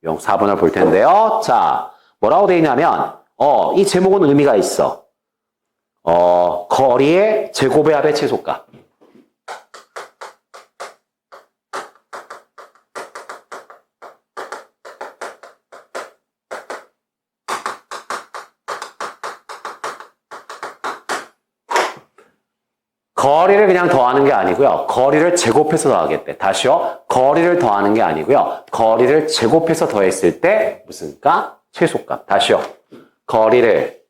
용 4번을 볼 텐데요. 자, 뭐라고 돼 있냐면, 이 제목은 의미가 있어. 거리의 제곱의 합의 최소값. 거리를 그냥 더하는 게 아니고요. 거리를 제곱해서 더하겠대. 다시요. 거리를 더하는 게 아니고요. 거리를 제곱해서 더했을 때 무슨 값? 최소값. 다시요. 거리를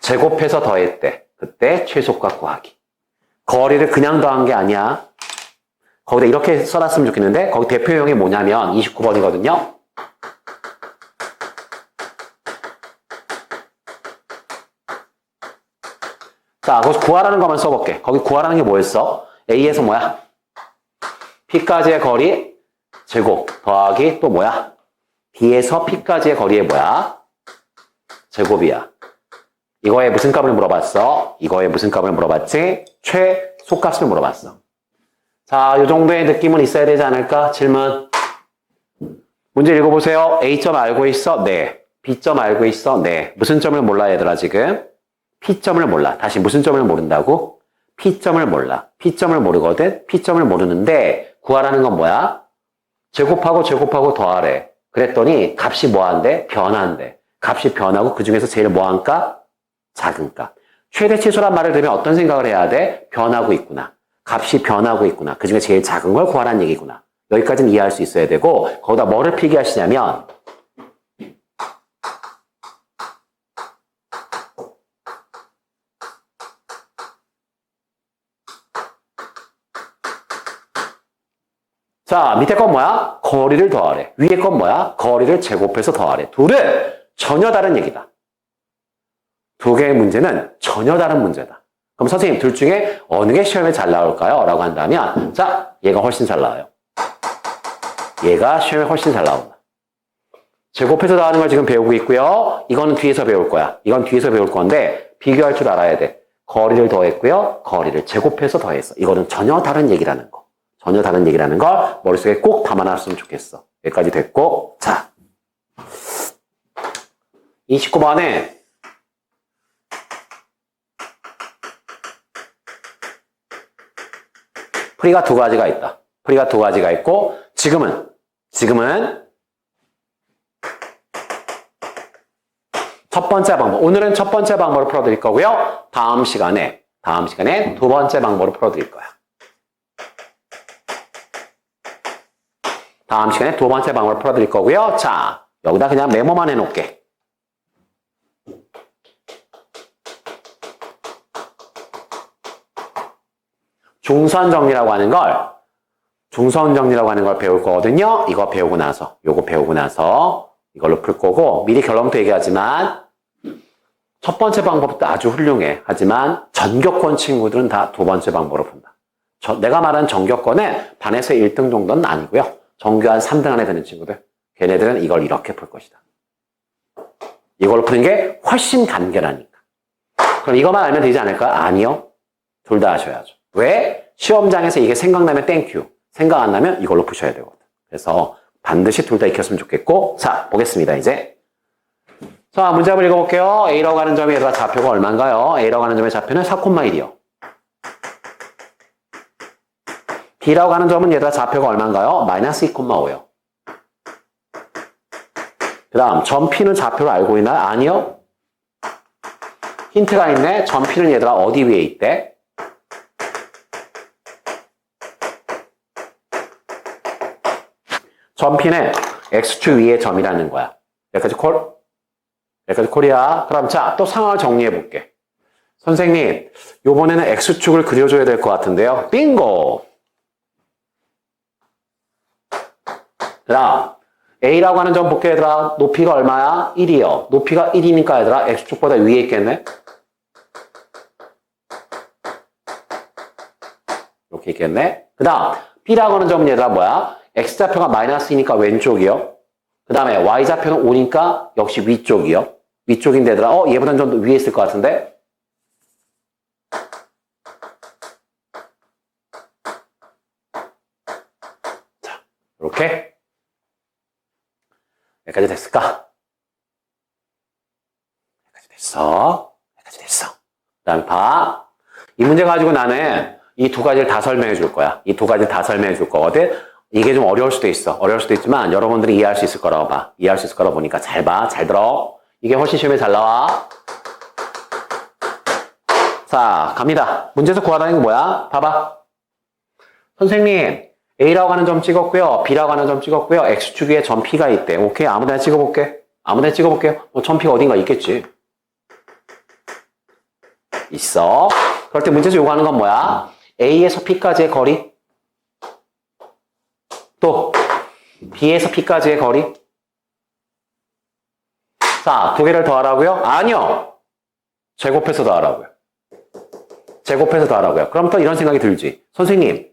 제곱해서 더했대. 그때 최소값 구하기. 거리를 그냥 더한 게 아니야. 거기다 이렇게 써놨으면 좋겠는데 거기 대표용이 뭐냐면 29번이거든요. 자, 거기서 구하라는 것만 써볼게. 거기 구하라는 게 뭐였어? A에서 뭐야? P까지의 거리 제곱 더하기 또 뭐야? B에서 P까지의 거리의 뭐야? 제곱이야. 이거에 무슨 값을 물어봤어? 이거에 무슨 값을 물어봤지? 최소값을 물어봤어. 자, 이 정도의 느낌은 있어야 되지 않을까? 질문. 문제 읽어보세요. A점 알고 있어? 네. B점 알고 있어? 네. 무슨 점을 몰라 얘들아 지금? P점을 몰라. 다시 무슨 점을 모른다고? P점을 몰라. P점을 모르거든? P점을 모르는데 구하라는 건 뭐야? 제곱하고 더하래. 그랬더니 값이 뭐한대? 변한대. 값이 변하고 그 중에서 제일 뭐한 값? 작은 값. 최대 치수란 말을 들으면 어떤 생각을 해야 돼? 변하고 있구나. 값이 변하고 있구나. 그 중에 제일 작은 걸 구하라는 얘기구나. 여기까지는 이해할 수 있어야 되고 거기다 뭐를 필기하시냐면 자, 밑에 건 뭐야? 거리를 더하래. 위에 건 뭐야? 거리를 제곱해서 더하래. 둘은 전혀 다른 얘기다. 두 개의 문제는 전혀 다른 문제다. 그럼 선생님 둘 중에 어느 게 시험에 잘 나올까요? 라고 한다면 자, 얘가 훨씬 잘 나와요. 얘가 시험에 훨씬 잘 나온다. 제곱해서 더하는 걸 지금 배우고 있고요. 이거는 뒤에서 배울 거야. 이건 뒤에서 배울 건데 비교할 줄 알아야 돼. 거리를 더했고요. 거리를 제곱해서 더했어. 이거는 전혀 다른 얘기라는 거. 전혀 다른 얘기라는 걸 머릿속에 꼭 담아놨으면 좋겠어. 여기까지 됐고, 자. 29번에 풀이가 두 가지가 있다. 풀이가 두 가지가 있고, 지금은 첫 번째 방법. 오늘은 첫 번째 방법을 풀어드릴 거고요. 다음 시간에 두 번째 방법을 풀어드릴 거야. 다음 시간에 두 번째 방법을 풀어드릴 거고요. 자, 여기다 그냥 메모만 해놓을게. 중선정리라고 하는 걸 배울 거거든요. 이거 배우고 나서, 요거 배우고 나서 이걸로 풀 거고 미리 결론부터 얘기하지만 첫 번째 방법도 아주 훌륭해. 하지만 전교권 친구들은 다 두 번째 방법으로 푼다. 내가 말한 전교권은 반에서 1등 정도는 아니고요. 전교 한 3등 안에 드는 친구들. 걔네들은 이걸 이렇게 풀 것이다. 이걸로 푸는 게 훨씬 간결하니까. 그럼 이것만 알면 되지 않을까? 아니요. 둘 다 하셔야죠. 왜? 시험장에서 이게 생각나면 땡큐. 생각 안 나면 이걸로 푸셔야 되거든. 그래서 반드시 둘 다 익혔으면 좋겠고. 자, 보겠습니다, 이제. 자, 문제 한번 읽어볼게요. A라고 하는 점의 얘들아 좌표가 얼마인가요? A라고 하는 점의 좌표는 4,1이요. B라고 하는 점은 얘들아 좌표가 얼마인가요? 마이너스 2,5요. 그 다음 점 P는 좌표를 알고 있나요? 아니요. 힌트가 있네. 점 P는 얘들아 어디 위에 있대? 점 P는 X축 위에 점이라는 거야. 여기까지 콜? 여기까지 콜이야. 그럼 자, 또 상황을 정리해 볼게. 선생님, 요번에는 X축을 그려줘야 될 것 같은데요. 빙고! 그 다음 A라고 하는 점 볼게 얘들아. 높이가 얼마야? 1이요. 높이가 1이니까 얘들아 X축보다 위에 있겠네. 이렇게 있겠네. 그 다음 B라고 하는 점은 얘들아 뭐야? X좌표가 마이너스이니까 왼쪽이요. 그 다음에 Y좌표는 5니까 역시 위쪽이요. 위쪽인데 얘들아 얘보다는 좀 더 위에 있을 것 같은데. 자, 이렇게 여기까지 됐을까? 여기까지 됐어. 여기까지 됐어. 그 다음에 봐. 이 문제 가지고 나는 이 두 가지를 다 설명해 줄 거야. 이 두 가지를 다 설명해 줄 거거든. 이게 좀 어려울 수도 있어. 어려울 수도 있지만 여러분들이 이해할 수 있을 거라고 봐. 이해할 수 있을 거라고 보니까 잘 봐. 잘 들어. 이게 훨씬 시험에 잘 나와. 자, 갑니다. 문제에서 구하라는 게 뭐야? 봐봐. 선생님, A라고 하는 점 찍었고요. B라고 하는 점 찍었고요. X축 위에 점 P가 있대. 오케이, 아무데나 찍어볼게. 아무데나 찍어볼게요. 점 P가 어딘가 있겠지. 있어. 그럴 때 문제에서 요구하는 건 뭐야? A에서 P까지의 거리. 또 B에서 P까지의 거리. 자, 두 개를 더하라고요? 아니요. 제곱해서 더하라고요. 제곱해서 더하라고요. 그럼 또 이런 생각이 들지. 선생님,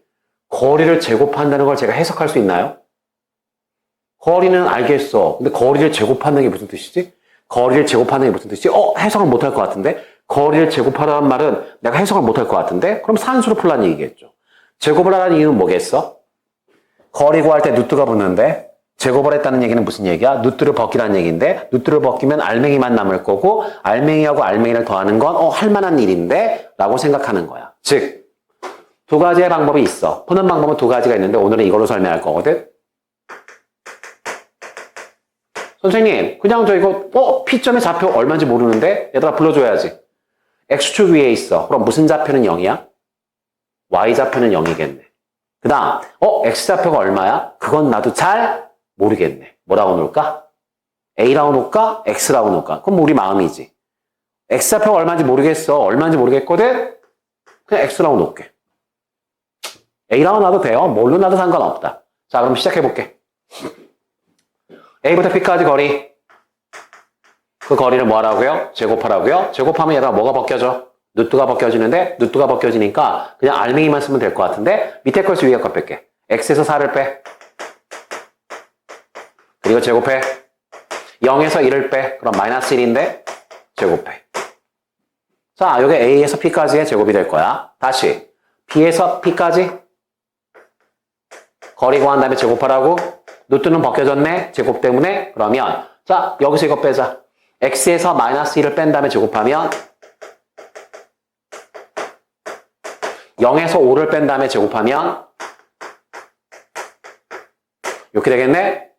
거리를 제곱한다는 걸 제가 해석할 수 있나요? 거리는 알겠어. 근데 거리를 제곱한다는 게 무슨 뜻이지? 거리를 제곱하는 게 무슨 뜻이지? 해석을 못할 것 같은데? 거리를 제곱하라는 말은 내가 해석을 못할 것 같은데? 그럼 산수로 풀라는 얘기겠죠. 제곱을 하라는 이유는 뭐겠어? 거리 구할 때 누트가 붙는데 제곱을 했다는 얘기는 무슨 얘기야? 누트를 벗기라는 얘기인데 누트를 벗기면 알맹이만 남을 거고 알맹이하고 알맹이를 더하는 건 할 만한 일인데 라고 생각하는 거야. 즉, 두 가지의 방법이 있어. 푸는 방법은 두 가지가 있는데 오늘은 이걸로 설명할 거거든. 선생님, 그냥 저 이거 P점의 좌표 얼마인지 모르는데 얘들아 불러줘야지. X축 위에 있어. 그럼 무슨 좌표는 0이야? Y좌표는 0이겠네. 그 다음 X좌표가 얼마야? 그건 나도 잘 모르겠네. 뭐라고 놓을까? A라고 놓을까? X라고 놓을까? 그건 우리 마음이지. X좌표가 얼마인지 모르겠어. 얼마인지 모르겠거든? 그냥 X라고 놓을게. A라고 놔도 돼요. 뭘로 놔도 상관없다. 자, 그럼 시작해볼게. A부터 B까지 거리. 그 거리를 뭐 하라고요? 제곱하라고요? 제곱하면 얘가 뭐가 벗겨져? 누트가 벗겨지는데 누트가 벗겨지니까 그냥 알맹이만 쓰면 될 것 같은데 밑에 것을 위에 것 뺄게. X에서 4를 빼. 그리고 제곱해. 0에서 1을 빼. 그럼 마이너스 1인데 제곱해. 자, 여기 A에서 P까지의 제곱이 될 거야. 다시 B에서 P까지 거리 구한 다음에 제곱하라고. 누트는 벗겨졌네. 제곱 때문에. 그러면 자, 여기서 이거 빼자. X에서 마이너스 1을 뺀 다음에 제곱하면 0에서 5를 뺀 다음에 제곱하면 이렇게 되겠네?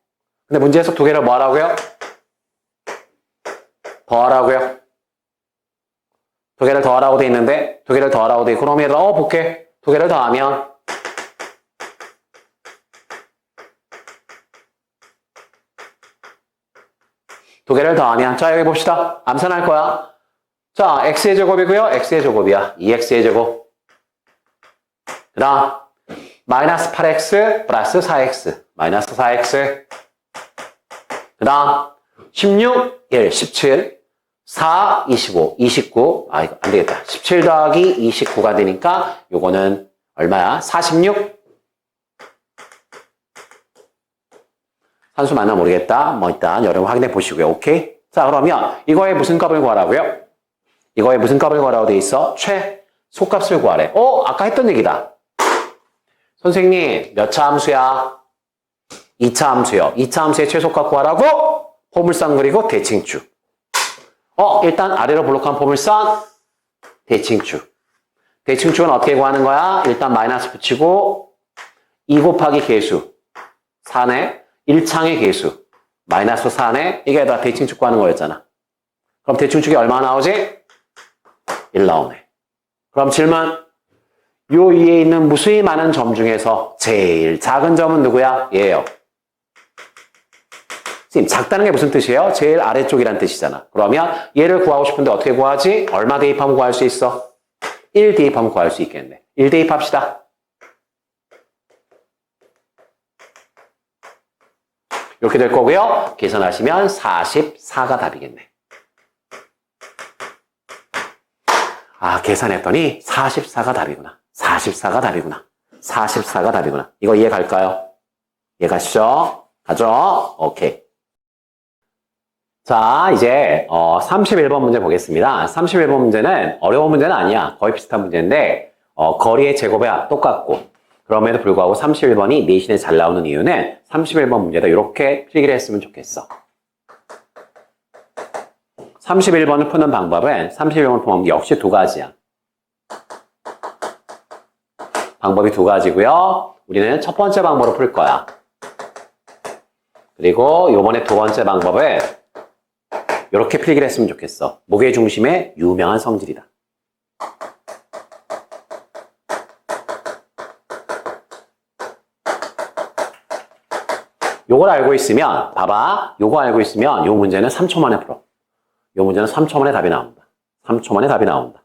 근데 문제에서 두 개를 뭐 하라고요? 더하라고요. 두 개를 더하라고 돼 있는데 두 개를 더하라고 돼 있고 그럼 얘들아 볼게. 두 개를 더하면 두 개를 더하면 자 여기 봅시다. 암산할 거야. 자 x의 제곱이고요. x의 제곱이야. 2x의 제곱. 그 다음 마이너스 8x 플러스 4x 마이너스 4x 그 다음 16, 1, 17 4, 25, 29 이거 안 되겠다. 17 더하기 29가 되니까 요거는 얼마야? 46 산수 맞나 모르겠다. 뭐 일단 여러분 확인해 보시고요. 오케이? 자 그러면 이거에 무슨 값을 구하라고요? 이거에 무슨 값을 구하라고 돼 있어? 최소값을 구하래. 아까 했던 얘기다. 선생님, 몇 차 함수야? 2차 함수요. 2차 함수의 최소값 구하라고? 포물선 그리고 대칭축. 일단 아래로 블록한 포물선, 대칭축. 대칭축은 어떻게 구하는 거야? 일단 마이너스 붙이고 2 곱하기 개수 4네. 1창의 개수 마이너스 4네. 이게 다 대칭축 구하는 거였잖아. 그럼 대칭축이 얼마 나오지? 1 나오네. 그럼 질문. 요 위에 있는 무수히 많은 점 중에서 제일 작은 점은 누구야? 얘예요. 선생님, 작다는 게 무슨 뜻이에요? 제일 아래쪽이란 뜻이잖아. 그러면 얘를 구하고 싶은데 어떻게 구하지? 얼마 대입하면 구할 수 있어? 1 대입하면 구할 수 있겠네. 1 대입합시다. 이렇게 될 거고요. 계산하시면 44가 답이겠네. 계산했더니 44가 답이구나. 44가 답이구나. 44가 답이구나. 이거 이해 갈까요? 이해 가시죠? 가죠? 오케이. 자, 이제 31번 문제 보겠습니다. 31번 문제는 어려운 문제는 아니야. 거의 비슷한 문제인데 거리의 제곱이 똑같고 그럼에도 불구하고 31번이 내신에 잘 나오는 이유는 31번 문제도 이렇게 필기를 했으면 좋겠어. 31번을 푸는 방법은 31번을 푸는 역시 두 가지야. 방법이 두 가지고요. 우리는 첫 번째 방법으로 풀 거야. 그리고 요번에 두 번째 방법은 이렇게 필기를 했으면 좋겠어. 무게중심의 유명한 성질이다. 요걸 알고 있으면, 봐봐. 요거 알고 있으면 요 문제는 3초 만에 풀어. 요 문제는 3초 만에 답이 나온다. 3초 만에 답이 나온다.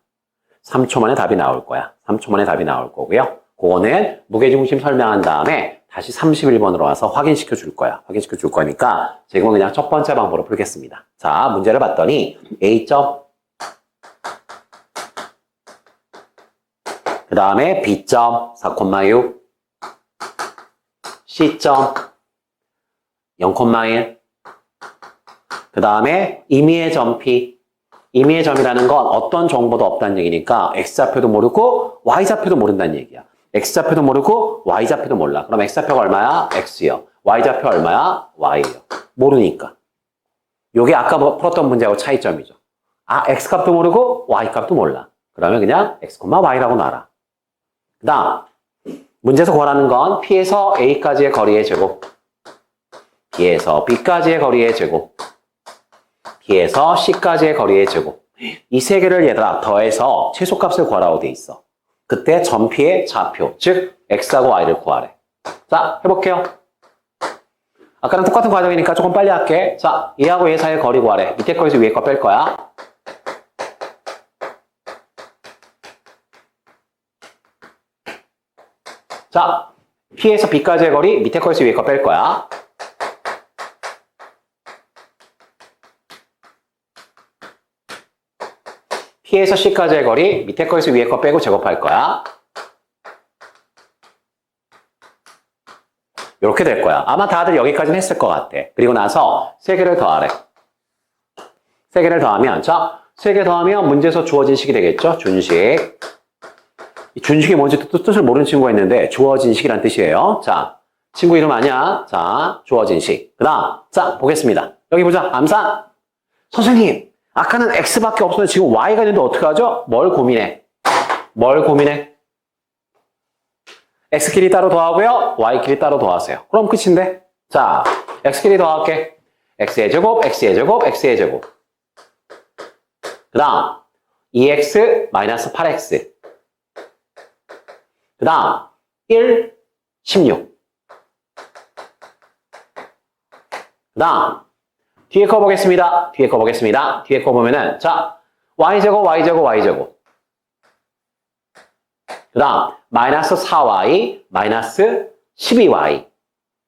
3초 만에 답이 나올 거야. 3초 만에 답이 나올 거고요. 그거는 무게중심 설명한 다음에 다시 31번으로 와서 확인시켜 줄 거야. 확인시켜 줄 거니까 지금은 그냥 첫 번째 방법으로 풀겠습니다. 자, 문제를 봤더니 A점, 그 다음에 B점 4,6, C점 0,1, 그 다음에 임의의 점 P. 임의의 점이라는 건 어떤 정보도 없다는 얘기니까 X좌표도 모르고 Y좌표도 모른다는 얘기야. X좌표도 모르고 Y좌표도 몰라. 그럼 X좌표가 얼마야? X요. Y좌표 얼마야? Y요. 모르니까. 요게 아까 풀었던 문제하고 차이점이죠. 아, X값도 모르고 Y값도 몰라. 그러면 그냥 X, Y라고 놔라. 그 다음 문제에서 구하라는 건 P에서 A까지의 거리의 제곱, B에서 B까지의 거리의 제곱, B에서 C까지의 거리의 제곱. 이 세 개를 얘들아 더해서 최소값을 구하라고 돼 있어. 그때 점 P의 좌표, 즉 X하고 Y를 구하래. 자, 해볼게요. 아까랑 똑같은 과정이니까 조금 빨리 할게. 자, 얘하고 얘 사이의 거리 구하래. 밑에 거에서 위에 거 뺄 거야. 자, P에서 B까지의 거리, 밑에 거에서 위에 거 뺄 거야. P에서 C까지의 거리, 밑에 거에서 위에 거 빼고 제곱할 거야. 이렇게 될 거야. 아마 다들 여기까지는 했을 것 같아. 그리고 나서 세 개를 더하래. 세 개를 더하면, 자, 세 개 더하면 문제에서 주어진 식이 되겠죠? 준식. 이 준식이 뭔지 뜻을 모르는 친구가 있는데 주어진 식이란 뜻이에요. 자, 친구 이름 아니야? 자, 주어진 식. 그 다음, 자, 보겠습니다. 여기 보자. 암산. 선생님. 아까는 X밖에 없었는데 지금 Y가 있는데 어떡하죠? 뭘 고민해? 뭘 고민해? X끼리 따로 더하고요. Y끼리 따로 더하세요. 그럼 끝인데? 자, X끼리 더할게. X의 제곱, X의 제곱, X의 제곱. 그 다음 2X 마이너스 8X. 그 다음 1, 16. 그 다음 뒤에 거 보겠습니다. 뒤에 거 보겠습니다. 뒤에 거 보면은, 자, Y제곱, Y제곱, Y제곱. 그 다음, 마이너스 4Y, 마이너스 12Y.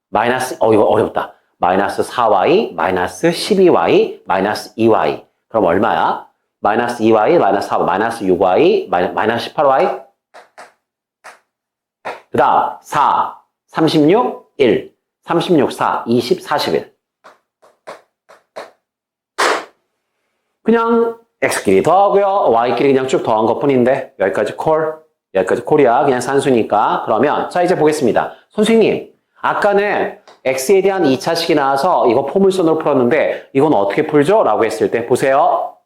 마이너스, 이거 어렵다. 마이너스 4Y, 마이너스 12Y, 마이너스 2Y. 그럼 얼마야? 마이너스 2Y, 마이너스 4Y, 마이너스 6Y, 마이너스 18Y. 그 다음, 4, 36, 1. 36, 4, 20, 41. 그냥 X끼리 더하고요. Y끼리 그냥 쭉 더한 것 뿐인데 여기까지 여기까지 콜이야. 그냥 산수니까. 그러면 자 이제 보겠습니다. 선생님 아까는 X에 대한 2차식이 나와서 이거 포물선으로 풀었는데 이건 어떻게 풀죠? 라고 했을 때 보세요.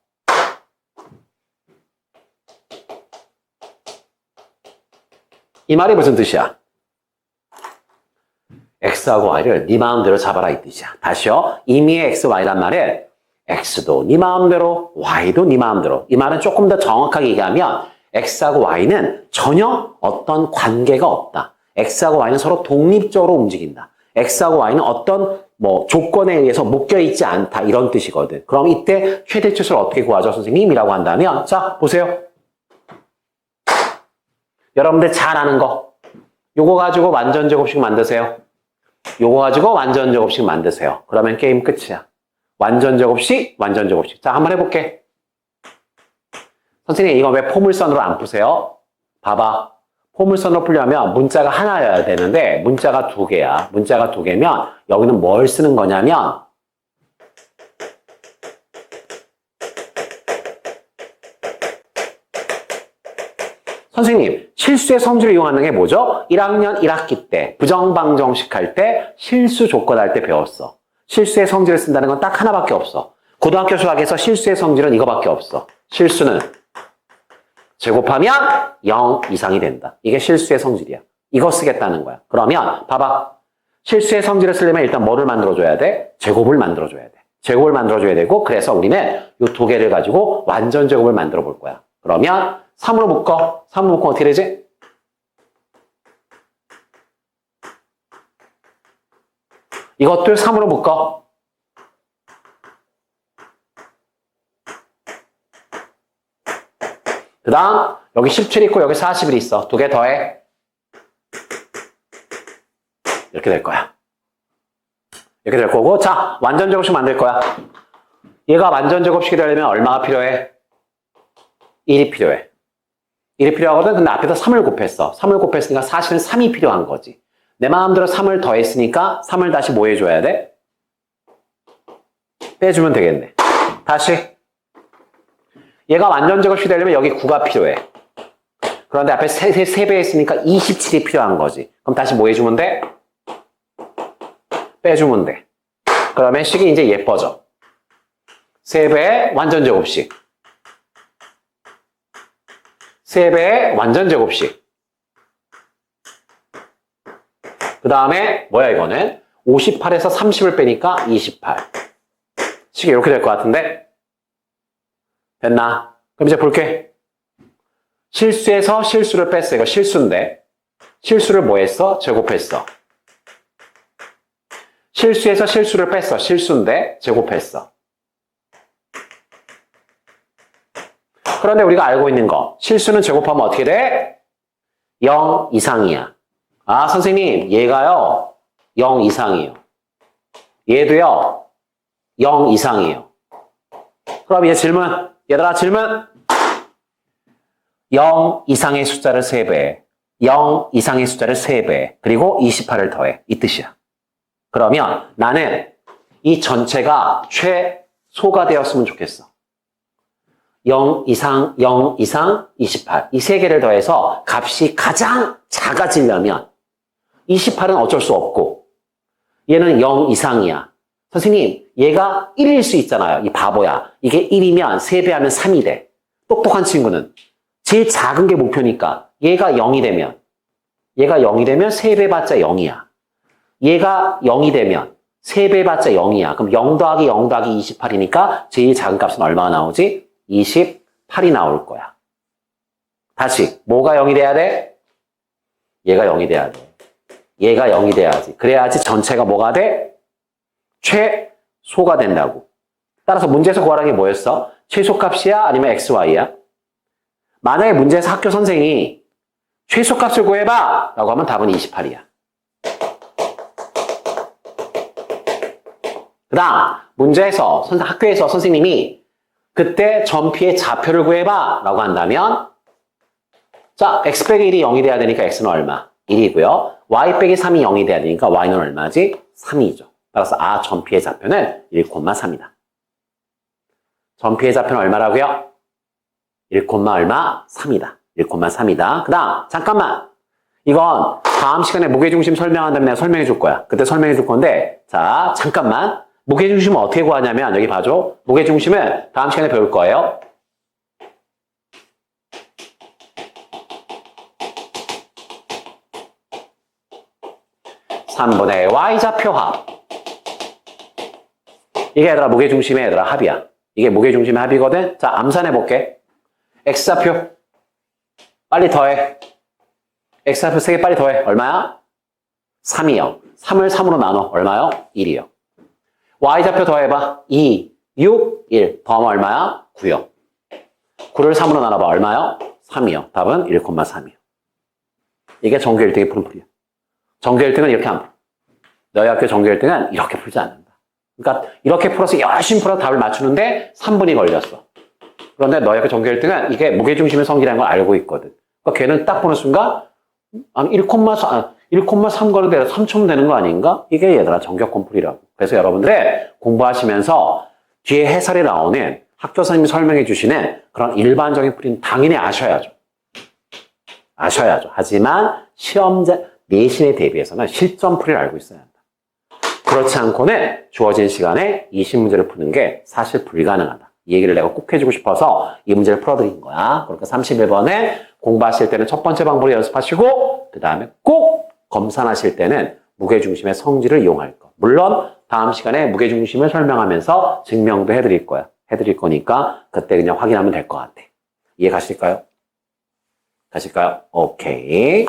이 말이 무슨 뜻이야? X하고 Y를 네 마음대로 잡아라 이 뜻이야. 다시요. 임의의 X, Y란 말은 X도 네 마음대로, Y도 네 마음대로. 이 말은 조금 더 정확하게 얘기하면 X하고 Y는 전혀 어떤 관계가 없다. X하고 Y는 서로 독립적으로 움직인다. X하고 Y는 어떤 조건에 의해서 묶여있지 않다. 이런 뜻이거든. 그럼 이때 최대치수를 어떻게 구하죠, 선생님이라고 한다면 자, 보세요. 여러분들 잘 아는 거. 요거 가지고 완전 제곱식 만드세요. 요거 가지고 완전 제곱식 만드세요. 그러면 게임 끝이야. 완전 제곱식, 완전 제곱식. 자, 한번 해볼게. 선생님, 이거 왜 포물선으로 안 푸세요? 봐봐. 포물선으로 풀려면 문자가 하나여야 되는데 문자가 두 개야. 문자가 두 개면 여기는 뭘 쓰는 거냐면 선생님, 실수의 성질을 이용하는 게 뭐죠? 1학년 1학기 때 부정방정식 할 때 실수 조건 할 때 배웠어. 실수의 성질을 쓴다는 건 딱 하나밖에 없어. 고등학교 수학에서 실수의 성질은 이거밖에 없어. 실수는 제곱하면 0 이상이 된다. 이게 실수의 성질이야. 이거 쓰겠다는 거야. 그러면 봐봐. 실수의 성질을 쓰려면 일단 뭐를 만들어줘야 돼? 제곱을 만들어줘야 돼. 제곱을 만들어줘야 되고, 그래서 우리는 이 두 개를 가지고 완전 제곱을 만들어 볼 거야. 그러면 3으로 묶어. 3으로 묶으면 어떻게 되지? 이것들 3으로 묶어. 그 다음 여기 17 있고 여기 41 있어. 두 개 더해. 이렇게 될 거야. 이렇게 될 거고, 자, 완전 제곱식 만들 거야. 얘가 완전 제곱식이 되려면 얼마가 필요해? 1이 필요해. 1이 필요하거든. 근데 앞에서 3을 곱했어. 3을 곱했으니까 사실은 3이 필요한 거지. 내 마음대로 3을 더했으니까 3을 다시 뭐 해줘야 돼? 빼주면 되겠네. 다시. 얘가 완전 제곱식이 되려면 여기 9가 필요해. 그런데 앞에 3배 했으니까 27이 필요한 거지. 그럼 다시 뭐 해주면 돼? 빼주면 돼. 그러면 식이 이제 예뻐져. 3배의 완전 제곱식. 3배의 완전 제곱식. 그 다음에 뭐야 이거는? 58에서 30을 빼니까 28. 식이 이렇게 될 것 같은데? 됐나? 그럼 이제 볼게. 실수에서 실수를 뺐어. 이거 실수인데. 실수를 뭐 했어? 제곱했어. 실수에서 실수를 뺐어. 실수인데 제곱했어. 그런데 우리가 알고 있는 거. 실수는 제곱하면 어떻게 돼? 0 이상이야. 아, 선생님, 얘가요, 0 이상이에요. 얘도요, 0 이상이에요. 그럼 얘 질문. 얘들아, 질문. 0 이상의 숫자를 3배, 0 이상의 숫자를 3배, 그리고 28을 더해. 이 뜻이야. 그러면 나는 이 전체가 최소가 되었으면 좋겠어. 0 이상, 0 이상, 28. 이 세 개를 더해서 값이 가장 작아지려면 28은 어쩔 수 없고 얘는 0 이상이야. 선생님, 얘가 1일 수 있잖아요. 이 바보야. 이게 1이면 3배하면 3이 돼. 똑똑한 친구는 제일 작은 게 목표니까 얘가 0이 되면 3배 봤자 0이야. 얘가 0이 되면 3배 봤자 0이야. 그럼 0 더하기 0 더하기 28이니까 제일 작은 값은 얼마가 나오지? 28이 나올 거야. 다시 뭐가 0이 돼야 돼? 얘가 0이 돼야 돼. 얘가 0이 돼야지. 그래야지 전체가 뭐가 돼? 최소가 된다고. 따라서 문제에서 구하라는 게 뭐였어? 최소값이야? 아니면 XY야? 만약에 문제에서 학교 선생이 최소값을 구해봐! 라고 하면 답은 28이야. 그 다음 문제에서 학교에서 선생님이 그때 전피의 좌표를 구해봐 라고 한다면 자, x 빼기 1이 0이 돼야 되니까 x는 얼마? 1이고요. y 빼기 3이 0이 돼야 되니까 y는 얼마지? 3이죠. 따라서 전피의 좌표는 1,3이다. 전피의 좌표는 얼마라고요? 1, 얼마? 3이다. 1,3이다. 그 다음 잠깐만. 이건 다음 시간에 무게중심 설명한다면 내가 설명해 줄 거야. 그때 설명해 줄 건데 자, 잠깐만. 무게중심은 어떻게 구하냐면 여기 봐줘. 무게중심은 다음 시간에 배울 거예요. (3분의 y좌표 합). 이게 얘들아 무게중심의 얘들아 합이야. 이게 무게중심의 합이거든. 자, 암산해 볼게. x좌표 빨리 더해. x좌표 3개 빨리 더해. 얼마야? 3이요. 3을 3으로 나눠. 얼마요? 1이요. y좌표 더해봐. 2, 6, 1. 더하면 얼마야? 9요. 9를 3으로 나눠봐. 얼마요? 3이요. 답은 1,3이요. 이게 전교 1등의 푸는 풀이야. 전교 1등은 이렇게 안 풀어. 너희 학교 전교 1등은 이렇게 풀지 않는다. 그러니까 이렇게 풀어서 열심히 풀어서 답을 맞추는데 3분이 걸렸어. 그런데 너희 학교 전교 1등은 이게 무게중심의 성질이라는 걸 알고 있거든. 그러니까 걔는 딱 보는 순간 1,3 거는 3초 되는 거 아닌가? 이게 얘들아 전격권 풀이라고. 그래서 여러분들의 공부하시면서 뒤에 해설에 나오는 학교 선생님이 설명해 주시는 그런 일반적인 풀이는 당연히 아셔야죠. 하지만 시험자 내신에 대비해서는 실전 풀이를 알고 있어야 한다. 그렇지 않고는 주어진 시간에 20문제를 푸는 게 사실 불가능하다. 이 얘기를 내가 꼭 해주고 싶어서 이 문제를 풀어드린 거야. 그러니까 31번에 공부하실 때는 첫 번째 방법을 연습하시고 그 다음에 꼭 검산하실 때는 무게중심의 성질을 이용할 거. 물론 다음 시간에 무게중심을 설명하면서 증명도 해드릴 거야. 해드릴 거니까 그때 그냥 확인하면 될 것 같아. 이해 가실까요? 오케이.